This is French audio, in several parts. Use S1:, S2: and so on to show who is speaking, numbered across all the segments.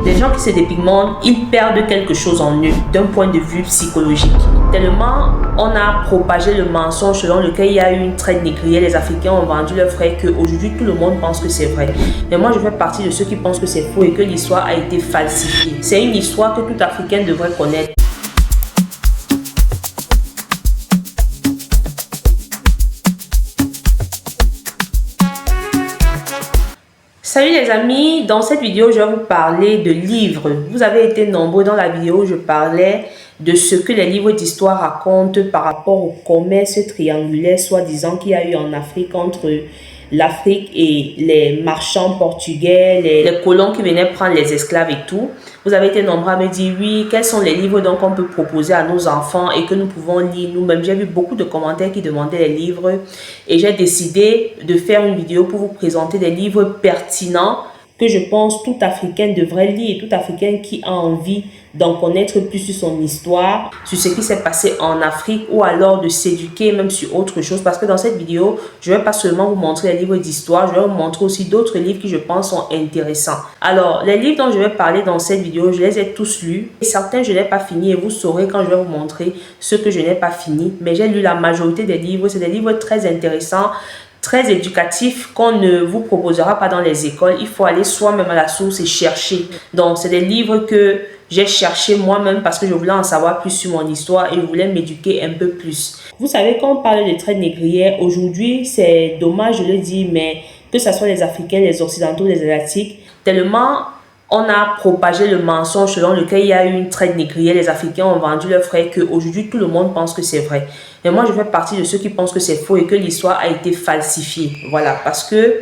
S1: Les gens qui se dépigmentent, ils perdent quelque chose en eux d'un point de vue psychologique. Tellement on a propagé le mensonge selon lequel il y a eu une traite négrière, les Africains ont vendu leurs frères, qu'aujourd'hui tout le monde pense que c'est vrai. Mais moi je fais partie de ceux qui pensent que c'est faux et que l'histoire a été falsifiée. C'est une histoire que tout Africain devrait connaître. Salut les amis, dans cette vidéo je vais vous parler de livres. Vous avez été nombreux dans la vidéo où je parlais de ce que les livres d'histoire racontent par rapport au commerce triangulaire soi-disant qu'il y a eu en Afrique entre l'Afrique et les marchands portugais, les colons qui venaient prendre les esclaves et tout. Vous avez été nombreux à me dire oui, quels sont les livres donc qu'on peut proposer à nos enfants et que nous pouvons lire nous-mêmes. J'ai vu beaucoup de commentaires qui demandaient les livres et j'ai décidé de faire une vidéo pour vous présenter des livres pertinents que je pense tout Africain devrait lire, tout Africain qui a envie d'en connaître plus sur son histoire, sur ce qui s'est passé en Afrique ou alors de s'éduquer même sur autre chose. Parce que dans cette vidéo, je ne vais pas seulement vous montrer les livres d'histoire, je vais vous montrer aussi d'autres livres qui je pense sont intéressants. Alors, les livres dont je vais parler dans cette vidéo, je les ai tous lus. Et certains, je n'ai pas fini et vous saurez quand je vais vous montrer ce que je n'ai pas fini. Mais j'ai lu la majorité des livres, c'est des livres très intéressants, très éducatif qu'on ne vous proposera pas dans les écoles. Il faut aller soi-même à la source et chercher. Donc, c'est des livres que j'ai cherché moi-même parce que je voulais en savoir plus sur mon histoire et je voulais m'éduquer un peu plus. Vous savez, quand on parle de traite négrière, aujourd'hui, c'est dommage, je le dis, mais que ce soit les Africains, les Occidentaux, les Asiatiques, tellement on a propagé le mensonge selon lequel il y a eu une traite négrière, les Africains ont vendu leurs frères, qu'aujourd'hui tout le monde pense que c'est vrai. Mais moi je fais partie de ceux qui pensent que c'est faux et que l'histoire a été falsifiée. Voilà, parce que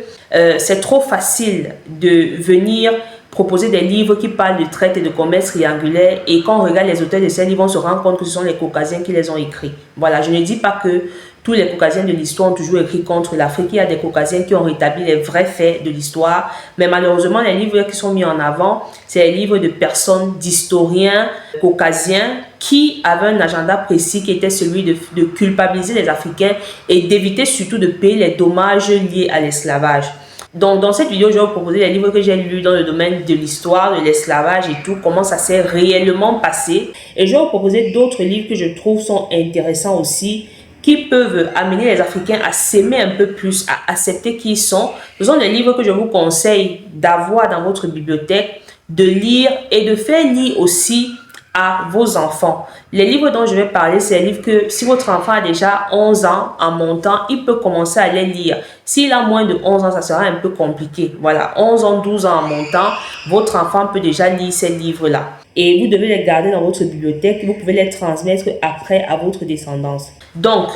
S1: c'est trop facile de venir proposer des livres qui parlent de traite et de commerce triangulaire et quand on regarde les auteurs de ces livres, on se rend compte que ce sont les Caucasiens qui les ont écrits. Voilà, je ne dis pas que tous les Caucasiens de l'histoire ont toujours écrit contre l'Afrique. Il y a des Caucasiens qui ont rétabli les vrais faits de l'histoire. Mais malheureusement, les livres qui sont mis en avant, c'est les livres de personnes, d'historiens caucasiens qui avaient un agenda précis qui était celui de culpabiliser les Africains et d'éviter surtout de payer les dommages liés à l'esclavage. Donc, dans cette vidéo, je vais vous proposer les livres que j'ai lus dans le domaine de l'histoire, de l'esclavage et tout, comment ça s'est réellement passé. Et je vais vous proposer d'autres livres que je trouve sont intéressants aussi, qui peuvent amener les Africains à s'aimer un peu plus, à accepter qui ils sont. Ce sont des livres que je vous conseille d'avoir dans votre bibliothèque, de lire et de faire lire aussi à vos enfants. Les livres dont je vais parler, c'est des livres que si votre enfant a déjà 11 ans en montant, il peut commencer à les lire. S'il a moins de 11 ans, ça sera un peu compliqué. Voilà, 11 ans, 12 ans en montant, votre enfant peut déjà lire ces livres-là. Et vous devez les garder dans votre bibliothèque. Vous pouvez les transmettre après à votre descendance. Donc,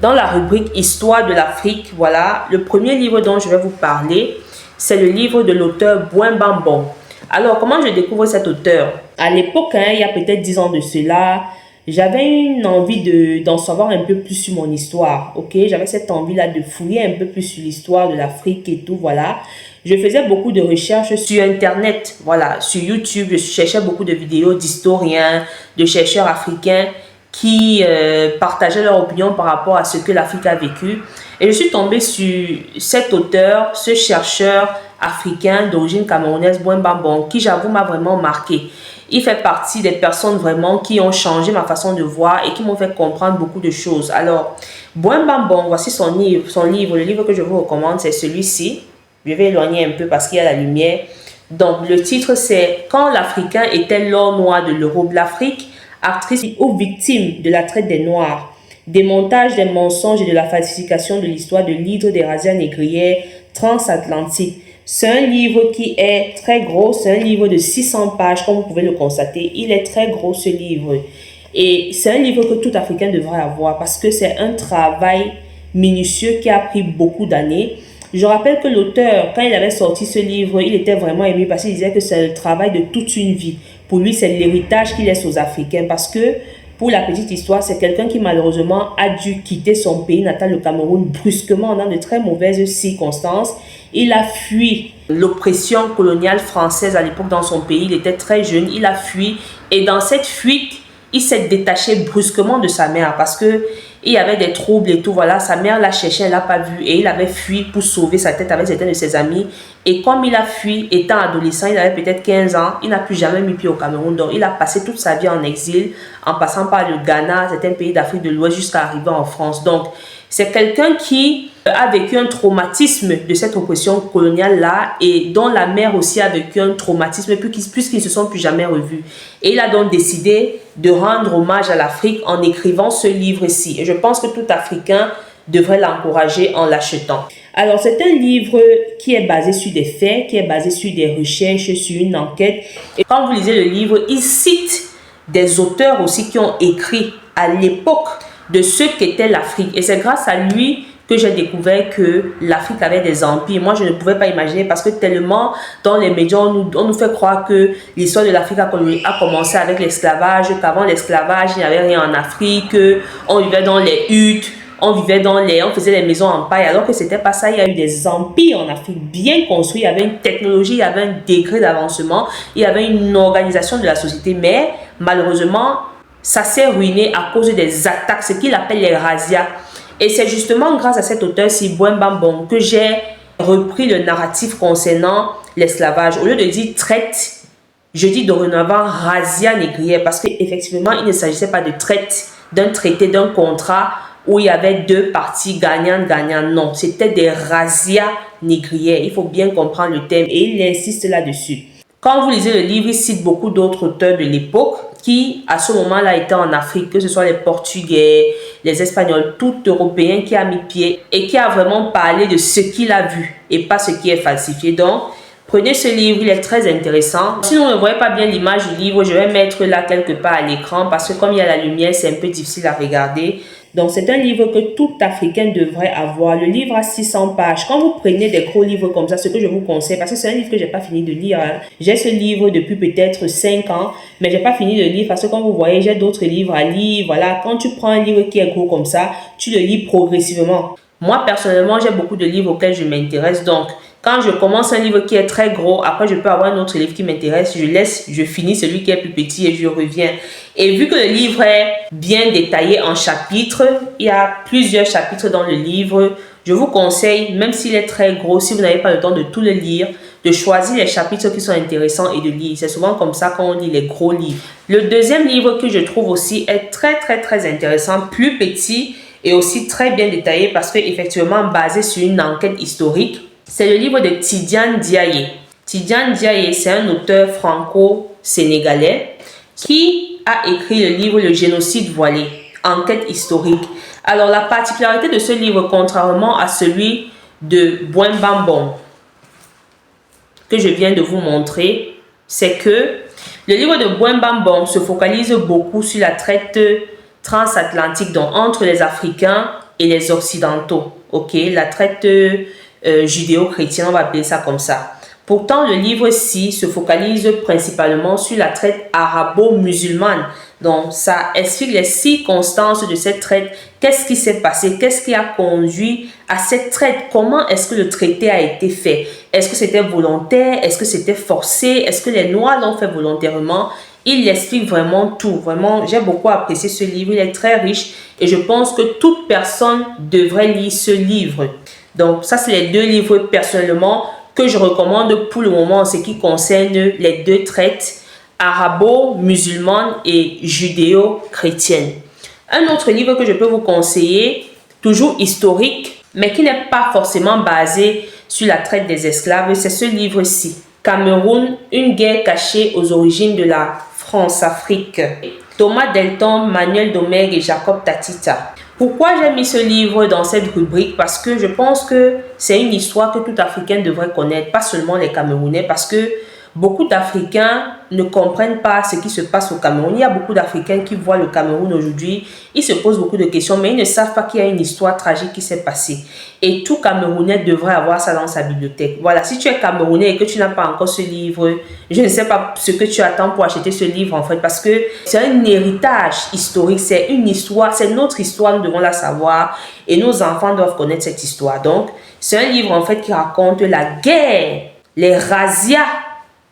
S1: dans la rubrique Histoire de l'Afrique, voilà, le premier livre dont je vais vous parler, c'est le livre de l'auteur Boumba Mbong. Alors, comment je découvre cet auteur? À l'époque, il y a peut-être 10 ans de cela, j'avais une envie d'en savoir un peu plus sur mon histoire, ok? J'avais cette envie-là de fouiller un peu plus sur l'histoire de l'Afrique et tout, voilà. Je faisais beaucoup de recherches sur Internet, voilà, sur YouTube. Je cherchais beaucoup de vidéos d'historiens, de chercheurs africains qui partageaient leur opinion par rapport à ce que l'Afrique a vécu. Et je suis tombée sur cet auteur, ce chercheur africain d'origine camerounaise, Boumba Mbong, qui j'avoue m'a vraiment marqué. Il fait partie des personnes vraiment qui ont changé ma façon de voir et qui m'ont fait comprendre beaucoup de choses. Alors, Boumba Mbong, voici son livre. Le livre que je vous recommande, c'est celui-ci. Je vais éloigner un peu parce qu'il y a la lumière. Donc, le titre, c'est « Quand l'Africain était l'or noir de l'Europe, l'Afrique, actrice ou victime de la traite des Noirs. Démontage des mensonges et de la falsification de l'histoire de l'hydre des razzias négrières transatlantiques. » C'est un livre qui est très gros, c'est un livre de 600 pages, comme vous pouvez le constater. Il est très gros, ce livre. Et c'est un livre que tout Africain devrait avoir parce que c'est un travail minutieux qui a pris beaucoup d'années. Je rappelle que l'auteur, quand il avait sorti ce livre, il était vraiment ému parce qu'il disait que c'est le travail de toute une vie. Pour lui, c'est l'héritage qu'il laisse aux Africains parce que, pour la petite histoire, c'est quelqu'un qui malheureusement a dû quitter son pays natal, le Cameroun, brusquement dans de très mauvaises circonstances. Il a fui l'oppression coloniale française à l'époque dans son pays. Il était très jeune, il a fui et dans cette fuite, il s'est détaché brusquement de sa mère parce que il y avait des troubles et tout. Voilà, sa mère l'a cherché, elle l'a pas vu et il avait fui pour sauver sa tête avec certains de ses amis. Et comme il a fui, étant adolescent, il avait peut-être 15 ans, il n'a plus jamais mis pied au Cameroun. Donc, il a passé toute sa vie en exil, en passant par le Ghana, certains pays d'Afrique de l'Ouest, jusqu'à arriver en France. Donc, c'est quelqu'un qui a vécu un traumatisme de cette oppression coloniale-là et dont la mère aussi a vécu un traumatisme puisqu'ils ne se sont plus jamais revus. Et il a donc décidé de rendre hommage à l'Afrique en écrivant ce livre-ci. Et je pense que tout Africain devrait l'encourager en l'achetant. Alors, c'est un livre qui est basé sur des faits, qui est basé sur des recherches, sur une enquête. Et quand vous lisez le livre, il cite des auteurs aussi qui ont écrit à l'époque de ce qu'était l'Afrique. Et c'est grâce à lui que j'ai découvert que l'Afrique avait des empires. Moi, je ne pouvais pas imaginer parce que tellement dans les médias, on nous fait croire que l'histoire de l'Afrique a commencé avec l'esclavage, qu'avant l'esclavage, il n'y avait rien en Afrique, on vivait dans les huttes, on faisait les maisons en paille, alors que c'était pas ça. Il y a eu des empires en Afrique bien construits, il y avait une technologie, il y avait un degré d'avancement, il y avait une organisation de la société, mais malheureusement, ça s'est ruiné à cause des attaques, ce qu'il appelle les razzias. Et c'est justement grâce à cet auteur-ci, Boumba Mbong, que j'ai repris le narratif concernant l'esclavage. Au lieu de dire traite, je dis dorénavant razzia négrière, parce qu'effectivement, il ne s'agissait pas de traite, d'un traité, d'un contrat où il y avait deux parties gagnantes. Non, c'était des razzias négrières. Il faut bien comprendre le terme et il insiste là-dessus. Quand vous lisez le livre, il cite beaucoup d'autres auteurs de l'époque qui, à ce moment-là, étaient en Afrique, que ce soit les Portugais, les Espagnols, tout Européen qui a mis pied et qui a vraiment parlé de ce qu'il a vu et pas ce qui est falsifié. Donc, prenez ce livre, il est très intéressant. Si vous ne voyez pas bien l'image du livre, je vais mettre là quelque part à l'écran parce que comme il y a la lumière, c'est un peu difficile à regarder. Donc, c'est un livre que tout Africain devrait avoir. Le livre a 600 pages. Quand vous prenez des gros livres comme ça, ce que je vous conseille, parce que c'est un livre que je n'ai pas fini de lire. Hein. J'ai ce livre depuis peut-être 5 ans, mais je n'ai pas fini de lire parce que comme vous voyez, j'ai d'autres livres à lire. Voilà, quand tu prends un livre qui est gros comme ça, tu le lis progressivement. Moi, personnellement, j'ai beaucoup de livres auxquels je m'intéresse. Donc, quand je commence un livre qui est très gros, après je peux avoir un autre livre qui m'intéresse, je finis celui qui est plus petit et je reviens. Et vu que le livre est bien détaillé en chapitres, il y a plusieurs chapitres dans le livre, je vous conseille, même s'il est très gros, si vous n'avez pas le temps de tout le lire, de choisir les chapitres qui sont intéressants et de lire. C'est souvent comme ça qu'on lit les gros livres. Le deuxième livre que je trouve aussi est très intéressant, plus petit et aussi très bien détaillé parce qu'effectivement basé sur une enquête historique. C'est le livre de Tidiane Diaye. Tidiane Diaye, c'est un auteur franco-sénégalais qui a écrit le livre Le génocide voilé, enquête historique. Alors, la particularité de ce livre, contrairement à celui de Boumba Mbong, que je viens de vous montrer, c'est que le livre de Boumba Mbong se focalise beaucoup sur la traite transatlantique, donc entre les Africains et les Occidentaux. Ok, la traite judéo-chrétienne, on va appeler ça comme ça. Pourtant, le livre-ci se focalise principalement sur la traite arabo-musulmane. Donc, ça explique les circonstances de cette traite. Qu'est-ce qui s'est passé? Qu'est-ce qui a conduit à cette traite? Comment est-ce que le traité a été fait? Est-ce que c'était volontaire? Est-ce que c'était forcé? Est-ce que les Noirs l'ont fait volontairement? Il explique vraiment tout. Vraiment, j'ai beaucoup apprécié ce livre. Il est très riche et je pense que toute personne devrait lire ce livre. Donc, ça, c'est les deux livres personnellement que je recommande pour le moment en ce qui concerne les deux traites arabo-musulmane et judéo-chrétienne. Un autre livre que je peux vous conseiller, toujours historique, mais qui n'est pas forcément basé sur la traite des esclaves, c'est ce livre-ci. Cameroun, une guerre cachée aux origines de la France-Afrique. Thomas Delton, Manuel Domègue et Jacob Tatita. Pourquoi j'ai mis ce livre dans cette rubrique? Parce que je pense que c'est une histoire que tout Africain devrait connaître, pas seulement les Camerounais, parce que beaucoup d'Africains ne comprennent pas ce qui se passe au Cameroun. Il y a beaucoup d'Africains qui voient le Cameroun aujourd'hui, ils se posent beaucoup de questions, mais ils ne savent pas qu'il y a une histoire tragique qui s'est passée. Et tout Camerounais devrait avoir ça dans sa bibliothèque. Voilà, si tu es Camerounais et que tu n'as pas encore ce livre, je ne sais pas ce que tu attends pour acheter ce livre en fait, parce que c'est un héritage historique, c'est une histoire, c'est notre histoire, nous devons la savoir et nos enfants doivent connaître cette histoire. Donc, c'est un livre en fait qui raconte la guerre, les razzias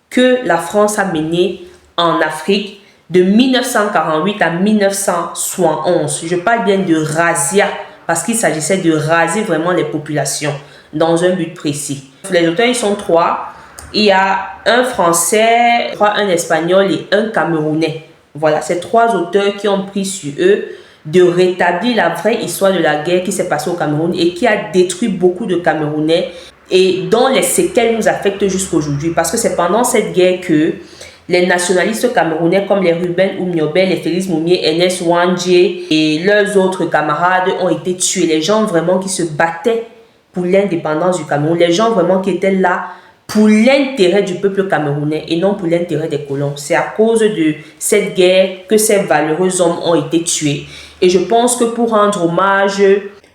S1: que la France a mené en Afrique de 1948 à 1971. Je parle bien de razzia parce qu'il s'agissait de raser vraiment les populations dans un but précis. Les auteurs, ils sont trois. Il y a un Français, un Espagnol et un Camerounais. Voilà, ces trois auteurs qui ont pris sur eux de rétablir la vraie histoire de la guerre qui s'est passée au Cameroun et qui a détruit beaucoup de Camerounais et dont les séquelles nous affectent jusqu'aujourd'hui. Parce que c'est pendant cette guerre que les nationalistes camerounais comme les Ruben Oumniobel, les Félix Moumié, Ernest Ouandjé et leurs autres camarades ont été tués. Les gens vraiment qui se battaient pour l'indépendance du Cameroun, les gens vraiment qui étaient là pour l'intérêt du peuple camerounais et non pour l'intérêt des colons. C'est à cause de cette guerre que ces valeureux hommes ont été tués. Et je pense que pour rendre hommage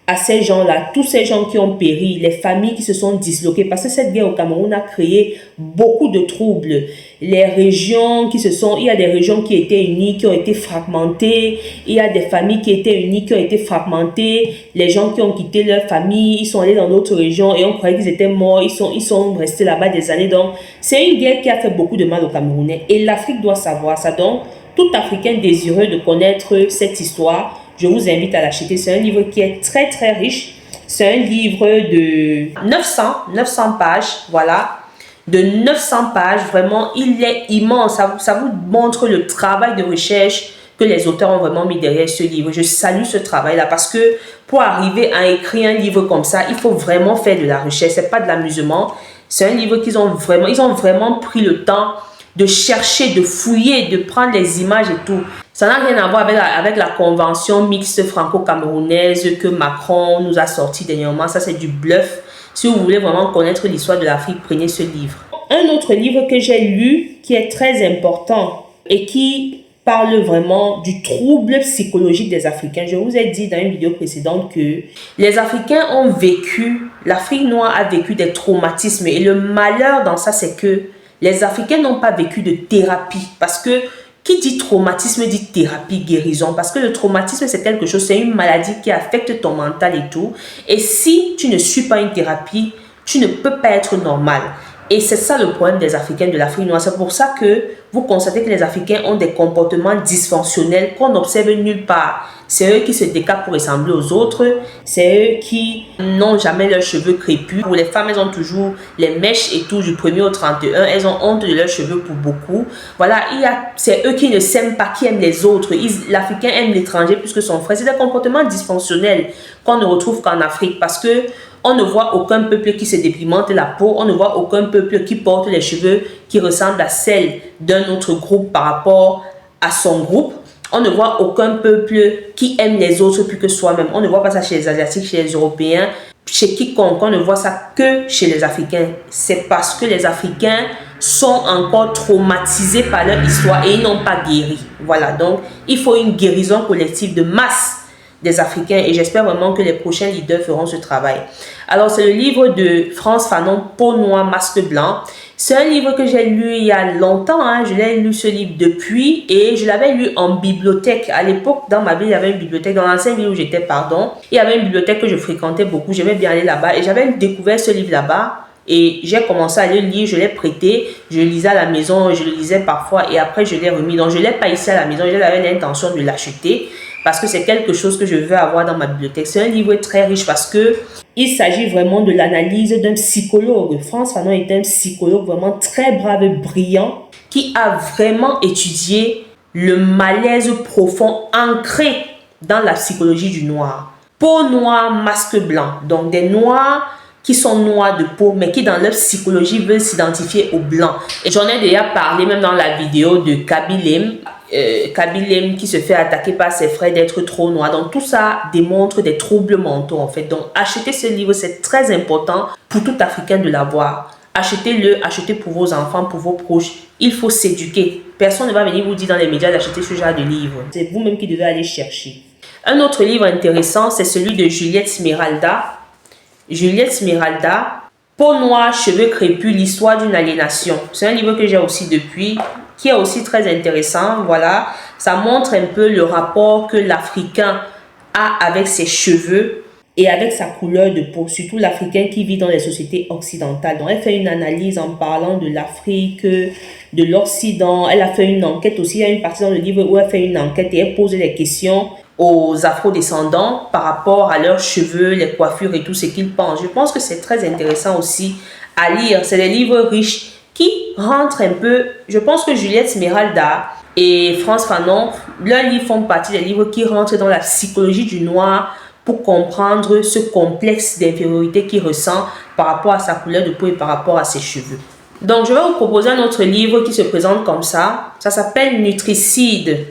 S1: à ces gens-là, tous ces gens qui ont péri, les familles qui se sont disloquées, parce que cette guerre au Cameroun a créé beaucoup de troubles. Les régions qui se sont, il y a des régions qui étaient unies, qui ont été fragmentées, il y a des familles qui étaient unies, qui ont été fragmentées, les gens qui ont quitté leur famille, ils sont allés dans d'autres régions et on croyait qu'ils étaient morts, ils sont restés là-bas des années. Donc, c'est une guerre qui a fait beaucoup de mal aux Camerounais et l'Afrique doit savoir ça. Donc, tout Africain désireux de connaître cette histoire, je vous invite à l'acheter. C'est un livre qui est très très riche. C'est un livre de 900 pages, voilà. De 900 pages, vraiment, il est immense. Ça vous montre le travail de recherche que les auteurs ont vraiment mis derrière ce livre. Je salue ce travail-là parce que pour arriver à écrire un livre comme ça, il faut vraiment faire de la recherche. C'est pas de l'amusement. C'est un livre ils ont vraiment pris le temps de chercher, de fouiller, de prendre les images et tout. Ça n'a rien à voir avec la convention mixte franco-camerounaise que Macron nous a sorti dernièrement. Ça, c'est du bluff. Si vous voulez vraiment connaître l'histoire de l'Afrique, prenez ce livre. Un autre livre que j'ai lu qui est très important et qui parle vraiment du trouble psychologique des Africains. Je vous ai dit dans une vidéo précédente que les Africains ont vécu, l'Afrique noire a vécu des traumatismes. Et le malheur dans ça, c'est que les Africains n'ont pas vécu de thérapie parce que qui dit traumatisme dit thérapie, guérison. Parce que le traumatisme, c'est quelque chose, c'est une maladie qui affecte ton mental et tout. Et si tu ne suis pas une thérapie, tu ne peux pas être normal. Et c'est ça le problème des Africains de l'Afrique noire. C'est pour ça que vous constatez que les Africains ont des comportements dysfonctionnels qu'on n'observe nulle part. C'est eux qui se décapent pour ressembler aux autres. C'est eux qui n'ont jamais leurs cheveux crépus. Pour les femmes, elles ont toujours les mèches et tout du 1er au 31. Elles ont honte de leurs cheveux pour beaucoup. Voilà, c'est eux qui ne s'aiment pas, qui aiment les autres. L'Africain aime l'étranger plus que son frère. C'est des comportements dysfonctionnels qu'on ne retrouve qu'en Afrique parce que on ne voit aucun peuple qui se dépimente la peau. On ne voit aucun peuple qui porte les cheveux qui ressemblent à celles d'un autre groupe par rapport à son groupe. On ne voit aucun peuple qui aime les autres plus que soi-même. On ne voit pas ça chez les Asiatiques, chez les Européens, chez quiconque. On ne voit ça que chez les Africains. C'est parce que les Africains sont encore traumatisés par leur histoire et ils n'ont pas guéri. Voilà, donc il faut une guérison collective de masse des Africains et j'espère vraiment que les prochains leaders feront ce travail. Alors, c'est le livre de France Fanon, Peau noire, masque blanc. C'est un livre que j'ai lu il y a longtemps. Je l'ai lu ce livre depuis et je l'avais lu en bibliothèque. À l'époque, dans ma ville, il y avait une bibliothèque. Dans l'ancienne ville où j'étais, il y avait une bibliothèque que je fréquentais beaucoup. J'aimais bien aller là-bas et j'avais découvert ce livre là-bas. Et j'ai commencé à le lire, je l'ai prêté, je le lisais à la maison, je le lisais parfois et après je l'ai remis. Donc je ne l'ai pas ici à la maison, j'avais l'intention de l'acheter parce que c'est quelque chose que je veux avoir dans ma bibliothèque. C'est un livre très riche parce que il s'agit vraiment de l'analyse d'un psychologue. France Fanon est un psychologue vraiment très brave et brillant qui a vraiment étudié le malaise profond ancré dans la psychologie du noir. Peau noire, masque blanc. Donc des noirs qui sont noirs de peau, mais qui dans leur psychologie veulent s'identifier aux blancs. Et j'en ai déjà parlé même dans la vidéo de Kabilem. Kabilem qui se fait attaquer par ses frères d'être trop noir. Donc tout ça démontre des troubles mentaux en fait. Donc achetez ce livre, c'est très important pour tout Africain de l'avoir. Achetez-le, achetez pour vos enfants, pour vos proches. Il faut s'éduquer. Personne ne va venir vous dire dans les médias d'acheter ce genre de livre. C'est vous-même qui devez aller chercher. Un autre livre intéressant, c'est celui de Juliette Smiralda. Juliette Smiralda, Peau noire, cheveux crépus, l'histoire d'une aliénation. C'est un livre que j'ai aussi depuis, qui est aussi très intéressant. Voilà, ça montre un peu le rapport que l'Africain a avec ses cheveux et avec sa couleur de peau, surtout l'Africain qui vit dans les sociétés occidentales. Donc, elle fait une analyse en parlant de l'Afrique, de l'Occident. Elle a fait une enquête aussi, il y a une partie dans le livre où elle fait une enquête et elle pose des questions aux afro-descendants par rapport à leurs cheveux, les coiffures et tout ce qu'ils pensent. Je pense que c'est très intéressant aussi à lire. C'est des livres riches qui rentrent un peu. Je pense que Juliette Smeralda et Frantz Fanon, leurs livres font partie des livres qui rentrent dans la psychologie du noir pour comprendre ce complexe d'infériorité qu'il ressent par rapport à sa couleur de peau et par rapport à ses cheveux. Donc, je vais vous proposer un autre livre qui se présente comme ça. Ça s'appelle Nutricide,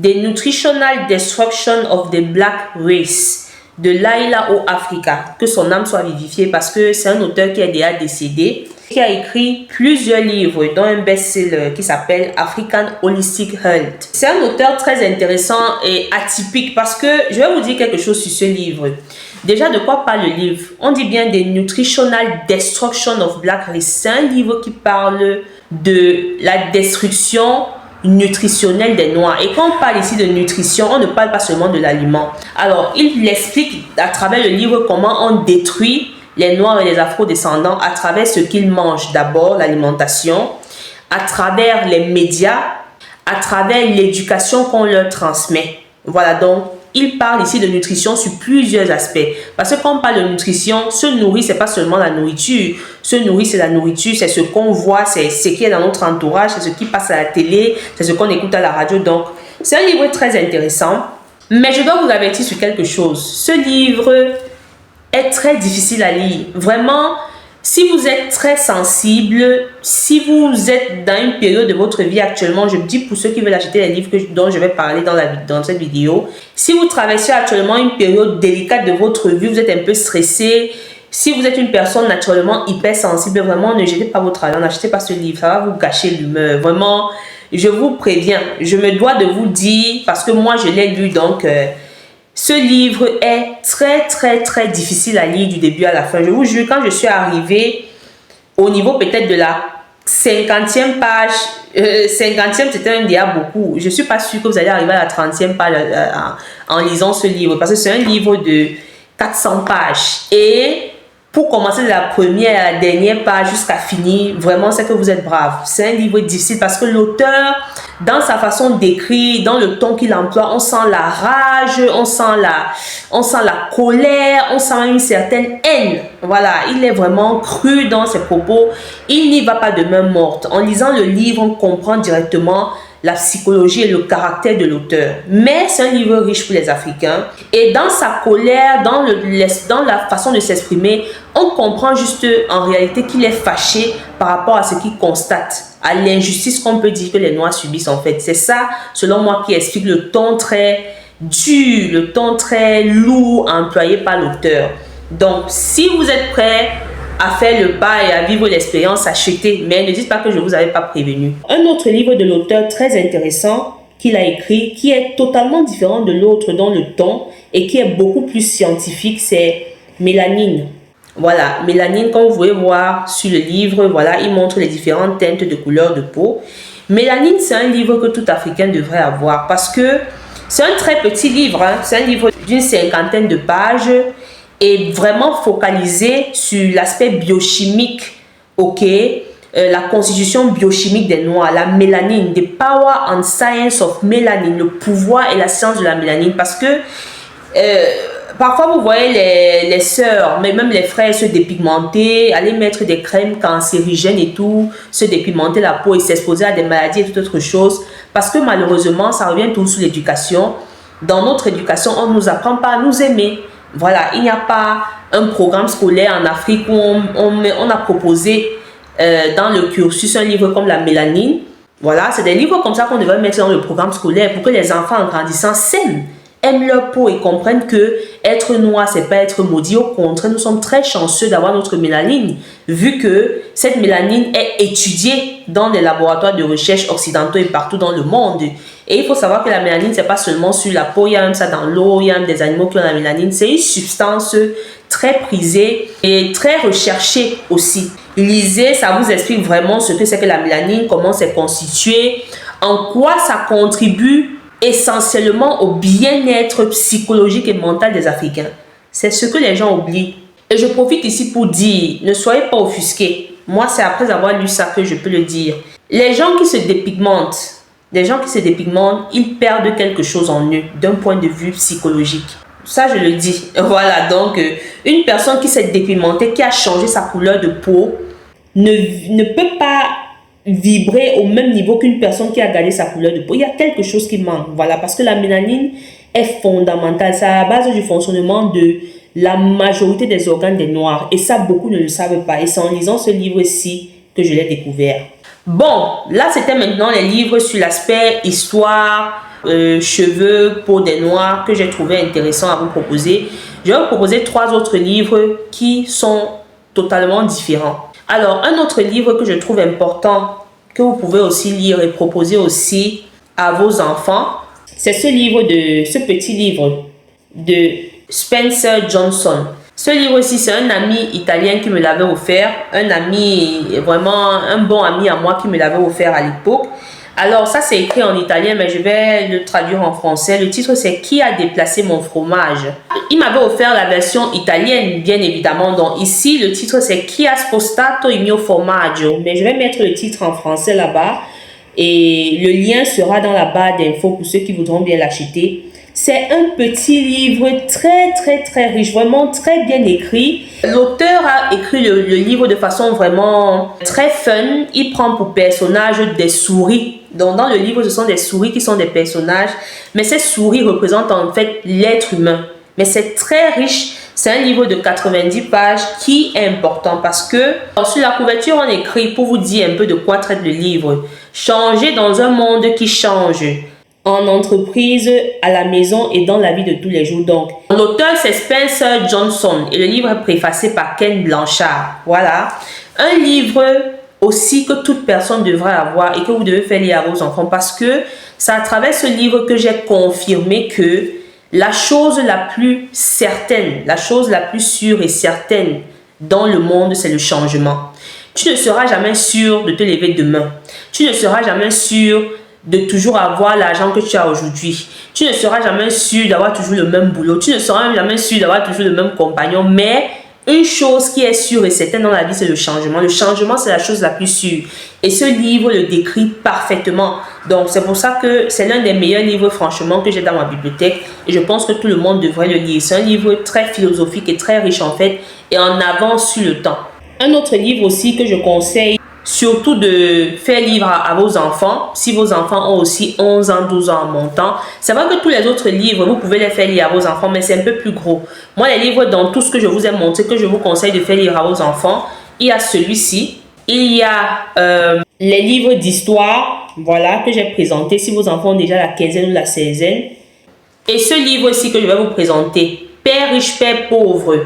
S1: The Nutritional Destruction of the Black Race, de Laila O. Africa. Que son âme soit vivifiée, parce que c'est un auteur qui est déjà décédé, qui a écrit plusieurs livres, dont un best-seller qui s'appelle African Holistic Health. C'est un auteur très intéressant et atypique, parce que je vais vous dire quelque chose sur ce livre. Déjà, de quoi parle le livre? On dit bien des Nutritional Destruction of Black Race. C'est un livre qui parle de la destruction nutritionnelle des Noirs. Et quand on parle ici de nutrition, on ne parle pas seulement de l'aliment. Alors, il explique à travers le livre comment on détruit les Noirs et les Afro-descendants à travers ce qu'ils mangent. D'abord, l'alimentation, à travers les médias, à travers l'éducation qu'on leur transmet. Voilà, donc, il parle ici de nutrition sur plusieurs aspects. Parce que quand on parle de nutrition, se nourrir, c'est pas seulement la nourriture. Se nourrir, c'est la nourriture, c'est ce qu'on voit, c'est ce qui est dans notre entourage, c'est ce qui passe à la télé, c'est ce qu'on écoute à la radio. Donc, c'est un livre très intéressant. Mais je dois vous avertir sur quelque chose. Ce livre est très difficile à lire. Vraiment, si vous êtes très sensible, si vous êtes dans une période de votre vie actuellement, je me dis pour ceux qui veulent acheter les livres dont je vais parler dans cette vidéo, si vous traversez actuellement une période délicate de votre vie, vous êtes un peu stressé, si vous êtes une personne naturellement hypersensible, vraiment ne jetez pas votre argent, n'achetez pas ce livre, ça va vous gâcher l'humeur. Vraiment, je vous préviens, je me dois de vous dire, parce que moi je l'ai lu, donc ce livre est très difficile à lire du début à la fin. Je vous jure, quand je suis arrivée au niveau peut-être de la 50e page, 50e c'était un déjà beaucoup. Je ne suis pas sûre que vous allez arriver à la 30e page en lisant ce livre, parce que c'est un livre de 400 pages. Et pour commencer de la première à la dernière page jusqu'à finir, vraiment c'est que vous êtes brave. C'est un livre difficile parce que l'auteur, dans sa façon d'écrire, dans le ton qu'il emploie, on sent la rage, on sent la colère, on sent une certaine haine. Voilà, il est vraiment cru dans ses propos. Il n'y va pas de main morte. En lisant le livre, on comprend directement la psychologie et le caractère de l'auteur. Mais c'est un livre riche pour les Africains. Et dans sa colère, dans la façon de s'exprimer, on comprend juste en réalité qu'il est fâché par rapport à ce qu'il constate, à l'injustice qu'on peut dire que les Noirs subissent en fait. C'est ça, selon moi, qui explique le ton très dur, le ton très lourd employé par l'auteur. Donc, si vous êtes prêts à faire le pas et à vivre l'expérience, achetez, mais ne dites pas que je ne vous avais pas prévenu. Un autre livre de l'auteur très intéressant qu'il a écrit, qui est totalement différent de l'autre dans le ton et qui est beaucoup plus scientifique, c'est Mélanine. Voilà, Mélanine, comme vous pouvez voir sur le livre, voilà, il montre les différentes teintes de couleur de peau. Mélanine, c'est un livre que tout Africain devrait avoir parce que c'est un très petit livre, hein. C'est un livre d'une 50aine de pages et vraiment focalisé sur l'aspect biochimique, ok, la constitution biochimique des Noirs, la mélanine, the power and science of mélanine, le pouvoir et la science de la mélanine, parce que parfois vous voyez les sœurs, mais même les frères se dépigmenter, aller mettre des crèmes cancérigènes et tout, se dépigmenter la peau et s'exposer à des maladies et toute autre chose, parce que malheureusement ça revient tout sous l'éducation. Dans notre éducation, on ne nous apprend pas à nous aimer. Voilà, il n'y a pas un programme scolaire en Afrique où on a proposé dans le cursus un livre comme la mélanine. Voilà, c'est des livres comme ça qu'on devrait mettre dans le programme scolaire pour que les enfants en grandissant s'aiment, aiment leur peau et comprennent que être noir, c'est pas être maudit. Au contraire, nous sommes très chanceux d'avoir notre mélanine, vu que cette mélanine est étudiée dans des laboratoires de recherche occidentaux et partout dans le monde. Et il faut savoir que la mélanine, c'est pas seulement sur la peau, il y a même ça dans l'eau, il y a même des animaux qui ont la mélanine. C'est une substance très prisée et très recherchée aussi. Lisez, ça vous explique vraiment ce que c'est que la mélanine, comment c'est constitué, en quoi ça contribue essentiellement au bien-être psychologique et mental des Africains. C'est ce que les gens oublient. Et je profite ici pour dire, ne soyez pas offusqués. Moi, c'est après avoir lu ça que je peux le dire. Les gens qui se dépigmentent, ils perdent quelque chose en eux d'un point de vue psychologique. Ça, je le dis. Voilà, donc une personne qui s'est dépigmentée, qui a changé sa couleur de peau, ne peut pas vibrer au même niveau qu'une personne qui a gardé sa couleur de peau. Il y a quelque chose qui manque. Voilà, parce que la mélanine est fondamentale. C'est à la base du fonctionnement de la majorité des organes des Noirs. Et ça, beaucoup ne le savent pas. Et c'est en lisant ce livre-ci que je l'ai découvert. Bon, là, c'était maintenant les livres sur l'aspect histoire, cheveux, peau des Noirs que j'ai trouvé intéressant à vous proposer. Je vais vous proposer 3 autres livres qui sont totalement différents. Alors, un autre livre que je trouve important, que vous pouvez aussi lire et proposer aussi à vos enfants, c'est ce petit livre de Spencer Johnson. Ce livre-ci, c'est un ami italien qui me l'avait offert, un ami, vraiment un bon ami à moi qui me l'avait offert à l'époque. Alors ça, c'est écrit en italien, mais je vais le traduire en français. Le titre, c'est « Qui a déplacé mon fromage ?» Il m'avait offert la version italienne, bien évidemment. Donc ici, le titre, c'est « Chi ha spostato il mio formaggio ?» Mais je vais mettre le titre en français là-bas. Et le lien sera dans la barre d'infos pour ceux qui voudront bien l'acheter. C'est un petit livre très riche, vraiment très bien écrit. L'auteur a écrit le livre de façon vraiment très fun. Il prend pour personnage des souris. Donc dans le livre, ce sont des souris qui sont des personnages. Mais ces souris représentent en fait l'être humain. Mais c'est très riche. C'est un livre de 90 pages qui est important parce que sur la couverture, on écrit pour vous dire un peu de quoi traite le livre. Changer dans un monde qui change. En entreprise, à la maison et dans la vie de tous les jours. Donc, l'auteur, c'est Spencer Johnson et le livre est préfacé par Ken Blanchard. Voilà. Un livre aussi que toute personne devrait avoir et que vous devez faire lire à vos enfants parce que c'est à travers ce livre que j'ai confirmé que la chose la plus certaine, la chose la plus sûre et certaine dans le monde, c'est le changement. Tu ne seras jamais sûr de te lever demain. Tu ne seras jamais sûr de toujours avoir l'argent que tu as aujourd'hui. Tu ne seras jamais sûr d'avoir toujours le même boulot. Tu ne seras jamais sûr d'avoir toujours le même compagnon. Mais une chose qui est sûre et certaine dans la vie, c'est le changement. Le changement, c'est la chose la plus sûre. Et ce livre le décrit parfaitement. Donc, c'est pour ça que c'est l'un des meilleurs livres, franchement, que j'ai dans ma bibliothèque. Et je pense que tout le monde devrait le lire. C'est un livre très philosophique et très riche, en fait, et en avance sur le temps. Un autre livre aussi que je conseille, surtout de faire lire à vos enfants, si vos enfants ont aussi 11 ans, 12 ans en montant. C'est vrai que tous les autres livres, vous pouvez les faire lire à vos enfants, mais c'est un peu plus gros. Moi, les livres, dans tout ce que je vous ai montré, que je vous conseille de faire lire à vos enfants, il y a celui-ci. Il y a les livres d'histoire, voilà, que j'ai présenté si vos enfants ont déjà la quinzaine ou la seizaine. Et ce livre-ci que je vais vous présenter, Père riche, Père pauvre,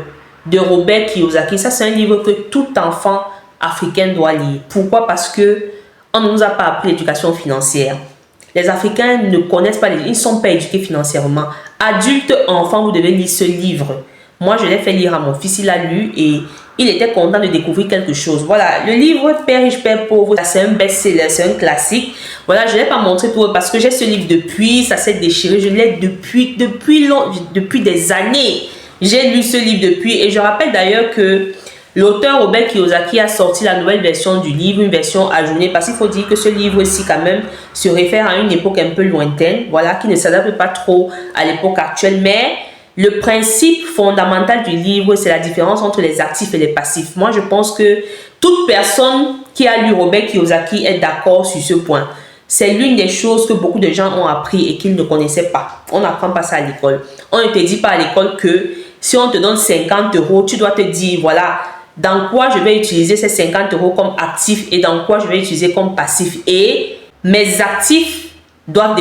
S1: de Robert Kiyosaki. Ça, c'est un livre que tout enfant africain doit lire. Pourquoi? Parce que on ne nous a pas appris l'éducation financière. Les Africains ne connaissent pas, ils ne sont pas éduqués financièrement. Adultes, enfants, vous devez lire ce livre. Moi, je l'ai fait lire à mon fils, il a lu et il était content de découvrir quelque chose. Voilà, le livre Père riche, Père pauvre, c'est un best-seller, c'est un classique. Voilà, je ne l'ai pas montré tout parce que j'ai ce livre depuis, ça s'est déchiré. Je l'ai depuis des années. J'ai lu ce livre depuis et je rappelle d'ailleurs que l'auteur Robert Kiyosaki a sorti la nouvelle version du livre, une version ajournée, parce qu'il faut dire que ce livre-ci quand même se réfère à une époque un peu lointaine, voilà, qui ne s'adapte pas trop à l'époque actuelle, mais le principe fondamental du livre, c'est la différence entre les actifs et les passifs. Moi, je pense que toute personne qui a lu Robert Kiyosaki est d'accord sur ce point. C'est l'une des choses que beaucoup de gens ont appris et qu'ils ne connaissaient pas. On n'apprend pas ça à l'école. On ne te dit pas à l'école que si on te donne 50 €, tu dois te dire, voilà, dans quoi je vais utiliser ces 50 € comme actif et dans quoi je vais utiliser comme passif. Et mes actifs doivent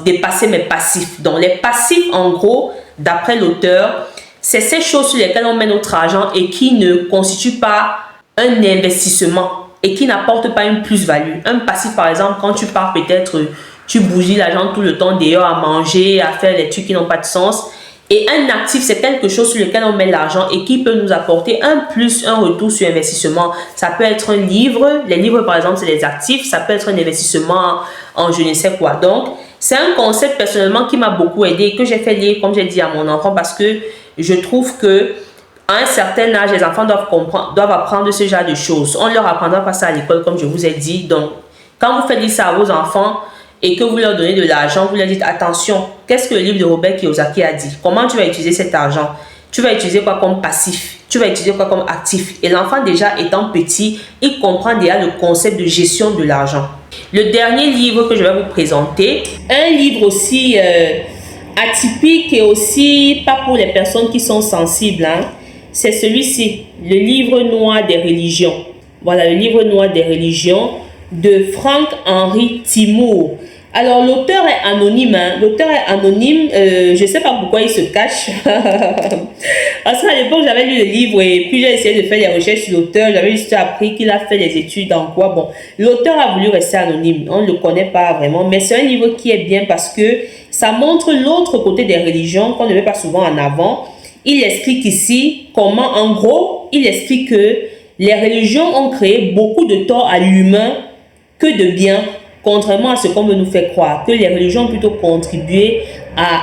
S1: dépasser mes passifs. Donc, les passifs, en gros, d'après l'auteur, c'est ces choses sur lesquelles on met notre argent et qui ne constituent pas un investissement et qui n'apportent pas une plus-value. Un passif, par exemple, quand tu pars peut-être, tu bougies l'argent tout le temps dehors à manger, à faire des trucs qui n'ont pas de sens. Et un actif, c'est quelque chose sur lequel on met l'argent et qui peut nous apporter un plus, un retour sur investissement. Ça peut être un livre. Les livres, par exemple, c'est des actifs. Ça peut être un investissement en je ne sais quoi. Donc, c'est un concept personnellement qui m'a beaucoup aidé et que j'ai fait lire, comme j'ai dit, à mon enfant parce que je trouve que à un certain âge, les enfants doivent apprendre ce genre de choses. On ne leur apprendra pas ça à l'école, comme je vous ai dit. Donc, Quand vous faites lire ça à vos enfants et que vous leur donnez de l'argent, vous leur dites attention, qu'est-ce que le livre de Robert Kiyosaki a dit? Comment tu vas utiliser cet argent? Tu vas utiliser quoi comme passif? Tu vas utiliser quoi comme actif? Et l'enfant déjà étant petit, il comprend déjà le concept de gestion de l'argent. Le dernier livre que je vais vous présenter, un livre aussi atypique et aussi pas pour les personnes qui sont sensibles, hein, c'est celui-ci, le livre noir des religions. Voilà, le livre noir des religions de Franck-Henri Timour. Alors, l'auteur est anonyme. Hein? L'auteur est anonyme. Je ne sais pas pourquoi il se cache. Parce qu'à l'époque, j'avais lu le livre et puis j'ai essayé de faire des recherches sur l'auteur. J'avais juste appris qu'il a fait des études en quoi. Bon, l'auteur a voulu rester anonyme. On ne le connaît pas vraiment. Mais c'est un livre qui est bien parce que ça montre l'autre côté des religions qu'on ne met pas souvent en avant. Il explique ici comment, en gros, il explique que les religions ont créé beaucoup de tort à l'humain que de bien, contrairement à ce qu'on veut nous faire croire, que les religions ont plutôt contribué à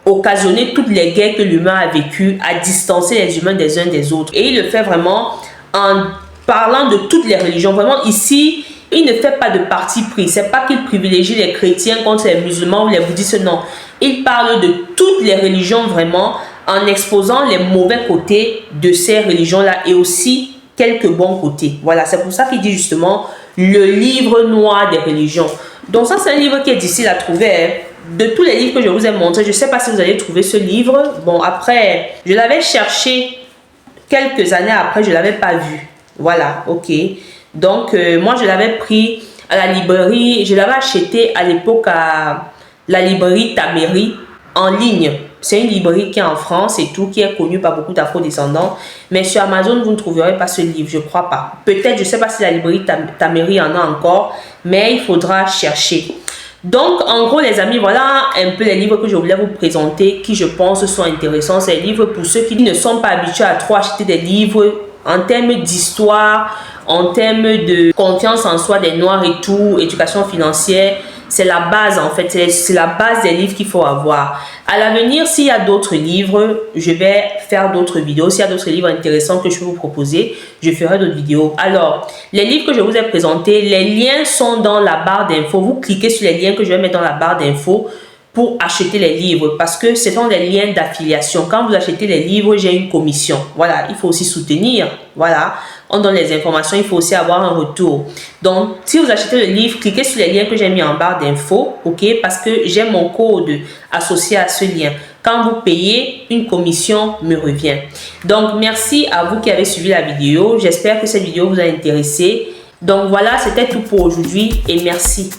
S1: occasionner toutes les guerres que l'humain a vécues, à distancer les humains des uns des autres. Et il le fait vraiment en parlant de toutes les religions. Vraiment ici, il ne fait pas de parti pris. C'est pas qu'il privilégie les chrétiens contre les musulmans ou les bouddhistes, non. Il parle de toutes les religions vraiment en exposant les mauvais côtés de ces religions-là et aussi quelques bons côtés. Voilà, c'est pour ça qu'il dit justement le livre noir des religions. Donc ça, c'est un livre qui est difficile à trouver. Hein. De tous les livres que je vous ai montrés, je ne sais pas si vous allez trouver ce livre. Bon, après, je l'avais cherché quelques années après, je ne l'avais pas vu. Voilà, ok. Donc, moi, je l'avais pris à la librairie. Je l'avais acheté à l'époque à la librairie Tamery en ligne. C'est une librairie qui est en France et tout, qui est connue par beaucoup d'afro-descendants. Mais sur Amazon, vous ne trouverez pas ce livre, je ne crois pas. Peut-être, je ne sais pas si la librairie Tamery en a encore, mais il faudra chercher. Donc, en gros, les amis, voilà un peu les livres que je voulais vous présenter, qui je pense sont intéressants. C'est des livres pour ceux qui ne sont pas habitués à trop acheter des livres en termes d'histoire, en termes de confiance en soi des Noirs et tout, éducation financière. C'est la base en fait, c'est la base des livres qu'il faut avoir. À l'avenir, s'il y a d'autres livres, je vais faire d'autres vidéos. S'il y a d'autres livres intéressants que je peux vous proposer, je ferai d'autres vidéos. Alors, les livres que je vous ai présentés, les liens sont dans la barre d'infos. Vous cliquez sur les liens que je vais mettre dans la barre d'infos pour acheter les livres parce que ce sont des liens d'affiliation. Quand vous achetez les livres, j'ai une commission. Voilà, il faut aussi soutenir. Voilà, on donne les informations, il faut aussi avoir un retour. Donc, si vous achetez le livre, cliquez sur les liens que j'ai mis en barre d'infos, ok? Parce que j'ai mon code associé à ce lien. Quand vous payez, une commission me revient. Donc, merci à vous qui avez suivi la vidéo. J'espère que cette vidéo vous a intéressé. Donc, voilà, c'était tout pour aujourd'hui et merci.